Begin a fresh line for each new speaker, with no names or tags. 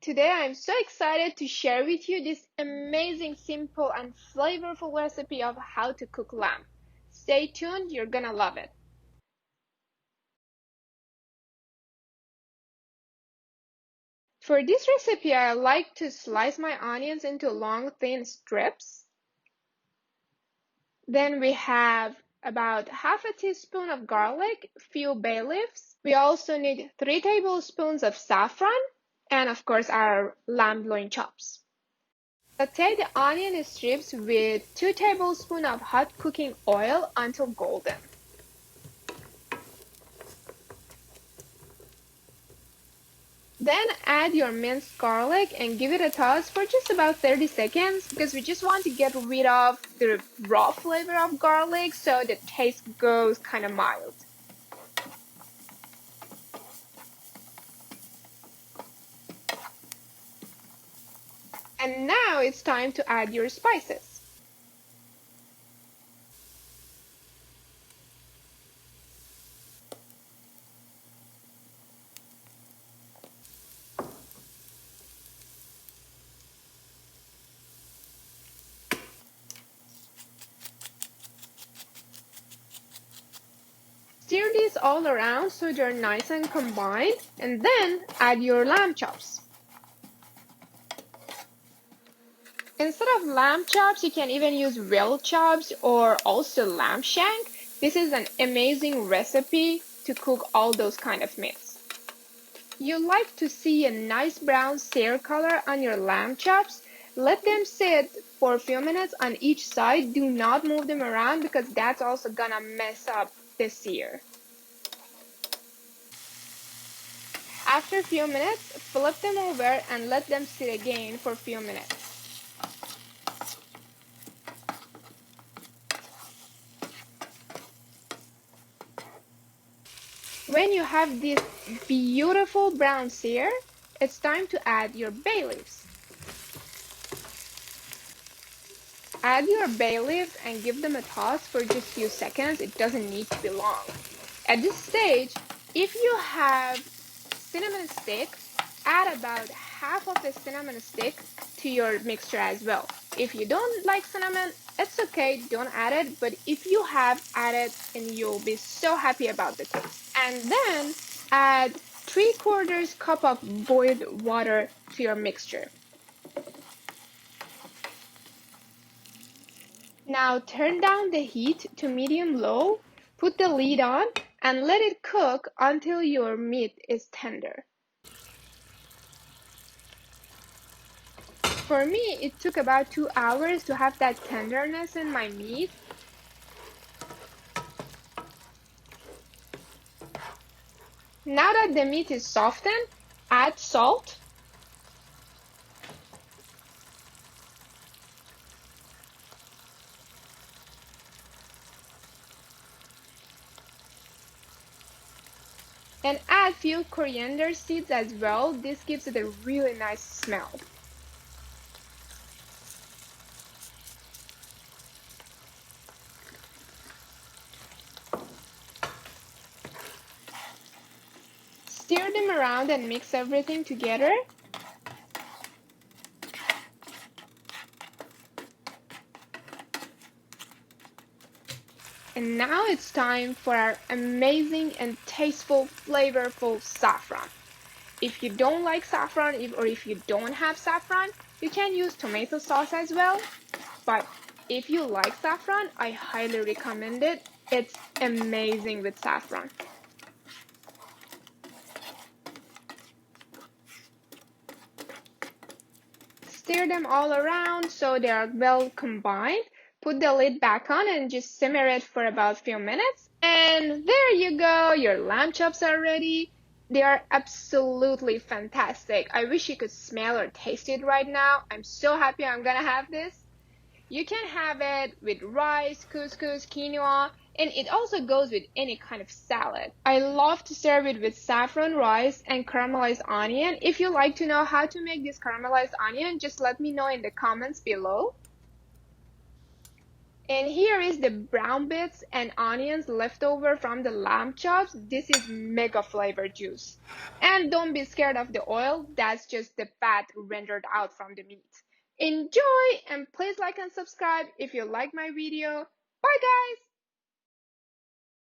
Today I'm so excited to share with you this amazing, simple and flavorful recipe of how to cook lamb. Stay tuned, you're gonna love it. For this recipe, I like to slice my onions into long, thin strips. Then we have about half a teaspoon of garlic, few bay leaves. We also need 3 tablespoons of saffron, and of course our lamb loin chops. Saute the onion strips with 2 tablespoons of hot cooking oil until golden. Then add your minced garlic and give it a toss for just about 30 seconds because we just want to get rid of the raw flavor of garlic so the taste goes kind of mild. And now it's time to add your spices. Stir these all around so they're nice and combined, and then add your lamb chops. Instead of lamb chops, you can even use veal chops or also lamb shank. This is an amazing recipe to cook all those kind of meats. You like to see a nice brown sear color on your lamb chops. Let them sit for a few minutes on each side. Do not move them around because that's also gonna mess up the sear. After a few minutes, flip them over and let them sit again for a few minutes. When you have this beautiful brown sear, it's time to add your bay leaves. Add your bay leaves and give them a toss for just a few seconds. It doesn't need to be long. At this stage, if you have cinnamon stick, add about half of the cinnamon stick to your mixture as well. If you don't like cinnamon, it's okay, don't add it, but if you have, add it and you'll be so happy about the taste. And then add 3/4 cup of boiled water to your mixture. Now turn down the heat to medium-low, put the lid on, and let it cook until your meat is tender. For me, it took about 2 hours to have that tenderness in my meat. Now that the meat is softened, add salt. And add few coriander seeds as well. This gives it a really nice smell. Stir them around and mix everything together. And now it's time for our amazing and tasteful, flavorful saffron. If you don't like saffron or if you don't have saffron, you can use tomato sauce as well. But if you like saffron, I highly recommend it. It's amazing with saffron. Stir them all around so they are well combined. Put the lid back on and just simmer it for about a few minutes. And there you go, your lamb chops are ready. They are absolutely fantastic. I wish you could smell or taste it right now. I'm so happy I'm gonna have this. You can have it with rice, couscous, quinoa, and it also goes with any kind of salad. I love to serve it with saffron rice and caramelized onion. If you like to know how to make this caramelized onion, just let me know in the comments below. And here is the brown bits and onions left over from the lamb chops. This is mega flavor juice. And don't be scared of the oil. That's just the fat rendered out from the meat. Enjoy and please like and subscribe if you like my video. Bye guys!